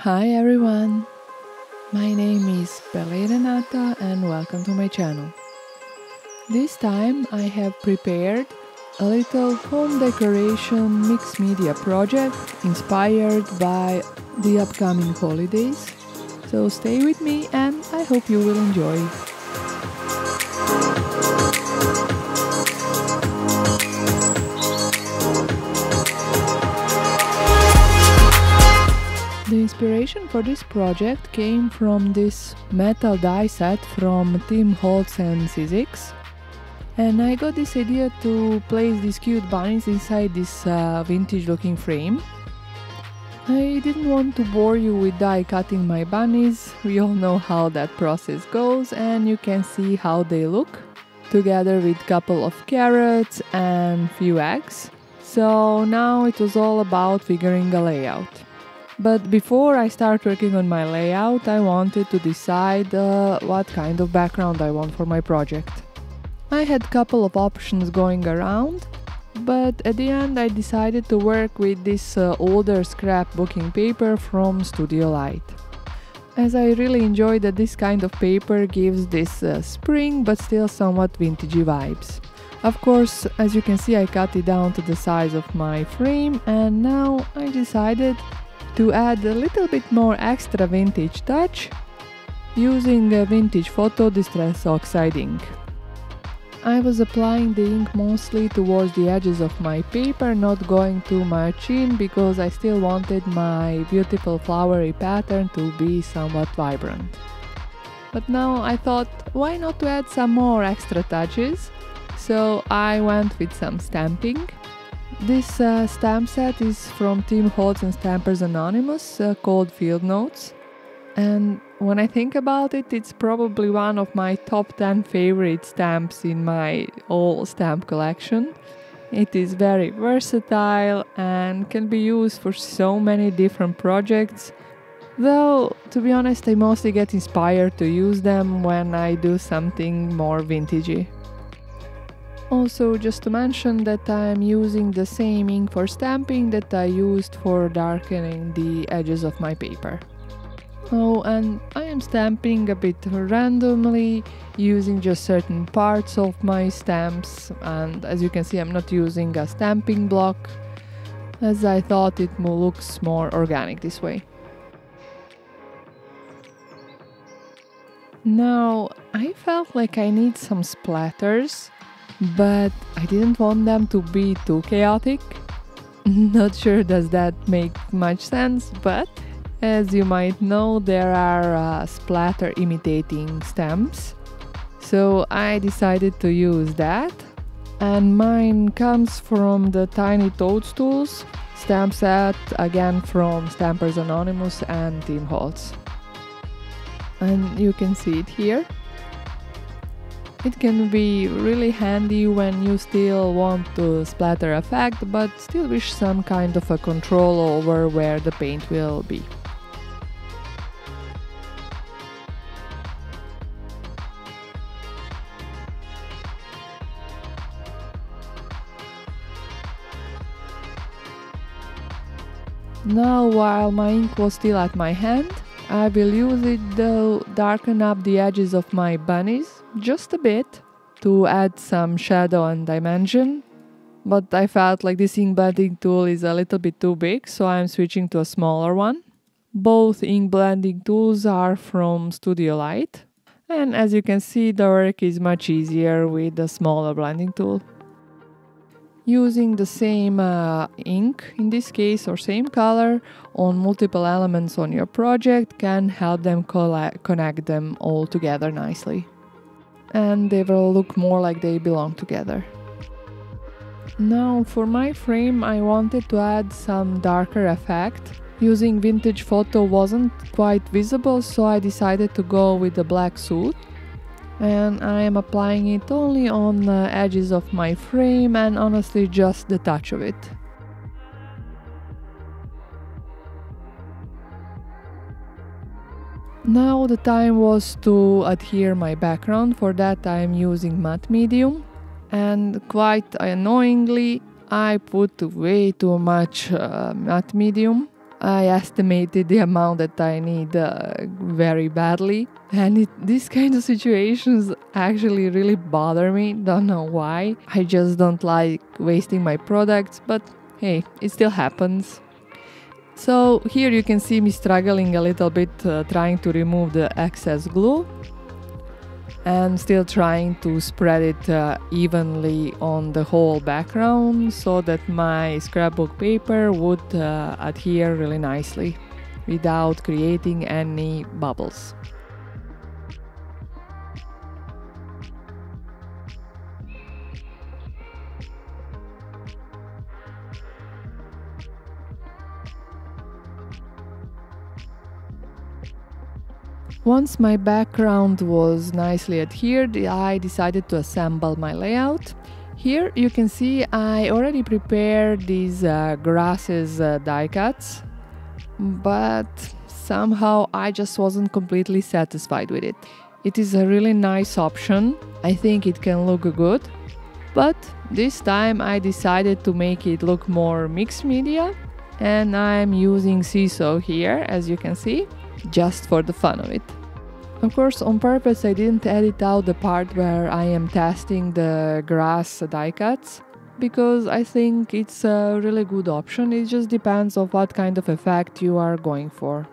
Hi everyone, my name is Pele Renata and welcome to my channel. This time I have prepared a little home decoration mixed media project inspired by the upcoming holidays. So stay with me and I hope you will enjoy. The inspiration for this project came from this metal die set from Team Holtz and Sizzix. And I got this idea to place these cute bunnies inside this vintage looking frame. I didn't want to bore you with die cutting my bunnies, we all know how that process goes and you can see how they look, together with a couple of carrots and few eggs. So now it was all about figuring a layout. But before I start working on my layout, I wanted to decide what kind of background I want for my project. I had a couple of options going around, but at the end I decided to work with this older scrapbooking paper from Studio Light. As I really enjoy that this kind of paper gives this spring but still somewhat vintagey vibes. Of course, as you can see, I cut it down to the size of my frame and now I decided to add a little bit more extra vintage touch using a vintage photo distress oxide ink. I was applying the ink mostly towards the edges of my paper, not going too much in because I still wanted my beautiful flowery pattern to be somewhat vibrant. But now I thought, why not to add some more extra touches? So I went with some stamping. This stamp set is from Team Holtz and Stampers Anonymous, called Field Notes. And when I think about it, it's probably one of my top 10 favorite stamps in my whole stamp collection. It is very versatile and can be used for so many different projects. Though, to be honest, I mostly get inspired to use them when I do something more vintagey. Also, just to mention that I am using the same ink for stamping that I used for darkening the edges of my paper. Oh, and I am stamping a bit randomly, using just certain parts of my stamps, and as you can see I'm not using a stamping block, as I thought it looks more organic this way. Now, I felt like I need some splatters, but I didn't want them to be too chaotic. Not sure does that make much sense, but as you might know, there are splatter imitating stamps. So I decided to use that. And mine comes from the tiny Toadstools stamp set, again from Stampers Anonymous and Team Holtz. And you can see it here. It can be really handy when you still want to splatter effect, but still wish some kind of a control over where the paint will be. Now, while my ink was still at my hand, I will use it to darken up the edges of my bunnies just a bit to add some shadow and dimension. But I felt like this ink blending tool is a little bit too big, so I'm switching to a smaller one. Both ink blending tools are from Studio Light, and as you can see, the work is much easier with the smaller blending tool. Using the same ink, in this case, or same color, on multiple elements on your project can help them connect them all together nicely. And they will look more like they belong together. Now, for my frame, I wanted to add some darker effect. Using vintage photo wasn't quite visible, so I decided to go with the black Soot. And I am applying it only on the edges of my frame and honestly just the touch of it. Now the time was to adhere my background. For that I am using matte medium, and quite annoyingly I put way too much matte medium. I estimated the amount that I need very badly, and these kind of situations actually really bother me. Don't know why. I just don't like wasting my products, but hey, it still happens. So here you can see me struggling a little bit trying to remove the excess glue and still trying to spread it evenly on the whole background so that my scrapbook paper would adhere really nicely without creating any bubbles. Once my background was nicely adhered, I decided to assemble my layout. Here you can see I already prepared these grasses die cuts, but somehow I just wasn't completely satisfied with it. It is a really nice option. I think it can look good, but this time I decided to make it look more mixed media, and I'm using Sisal here, as you can see, just for the fun of it. Of course, on purpose I didn't edit out the part where I am testing the grass die cuts, because I think it's a really good option. It just depends on what kind of effect you are going for.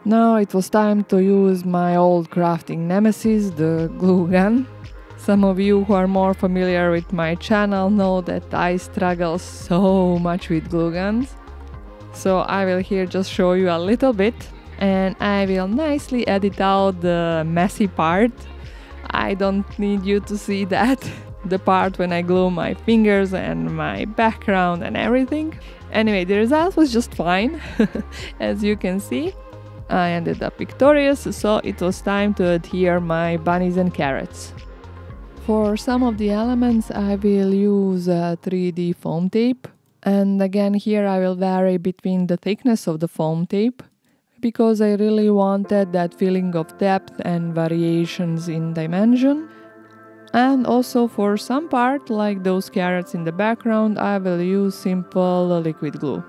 Now it was time to use my old crafting nemesis, the glue gun. Some of you who are more familiar with my channel know that I struggle so much with glue guns. So I will here just show you a little bit, and I will nicely edit out the messy part. I don't need you to see that, the part when I glue my fingers and my background and everything. Anyway, the result was just fine. As you can see, I ended up victorious, so it was time to adhere my bunnies and carrots. For some of the elements I will use 3D foam tape. And again, here I will vary between the thickness of the foam tape, because I really wanted that feeling of depth and variations in dimension. And also for some part, like those carrots in the background, I will use simple liquid glue.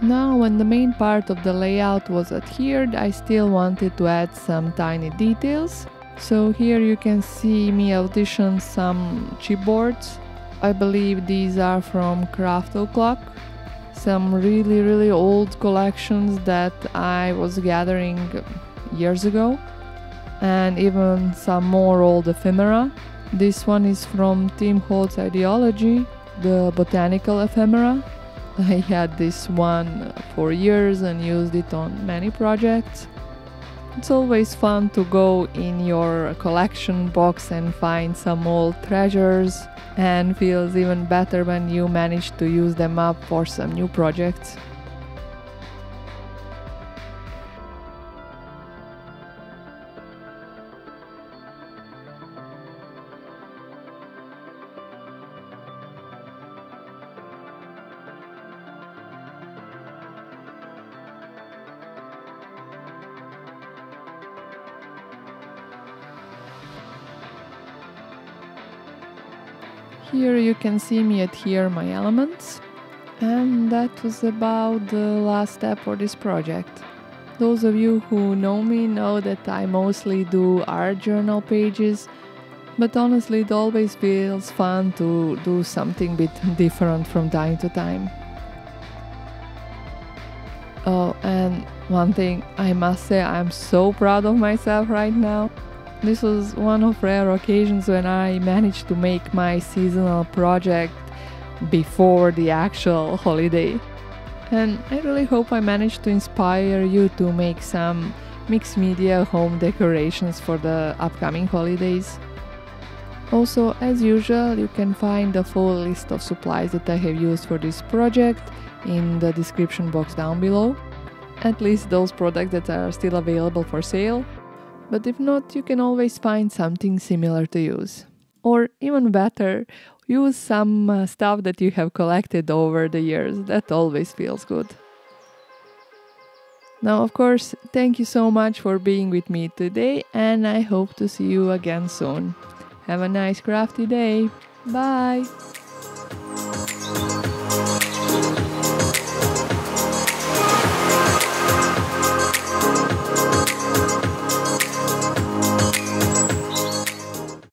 Now, when the main part of the layout was adhered, I still wanted to add some tiny details. So here you can see me audition some chipboards. I believe these are from Craft O'Clock. Some really old collections that I was gathering years ago. And even some more old ephemera. This one is from Tim Holtz Idea-ology, the Botanical ephemera. I had this one for years and used it on many projects. It's always fun to go in your collection box and find some old treasures, and feels even better when you manage to use them up for some new projects. Here you can see me adhere my elements, and that was about the last step for this project. Those of you who know me know that I mostly do art journal pages, but honestly it always feels fun to do something a bit different from time to time. Oh, and one thing I must say, I'm so proud of myself right now. This was one of rare occasions when I managed to make my seasonal project before the actual holiday. And I really hope I managed to inspire you to make some mixed media home decorations for the upcoming holidays. Also, as usual, you can find the full list of supplies that I have used for this project in the description box down below. At least those products that are still available for sale. But if not, you can always find something similar to use. Or even better, use some stuff that you have collected over the years. That always feels good. Now, of course, thank you so much for being with me today, and I hope to see you again soon. Have a nice crafty day. Bye!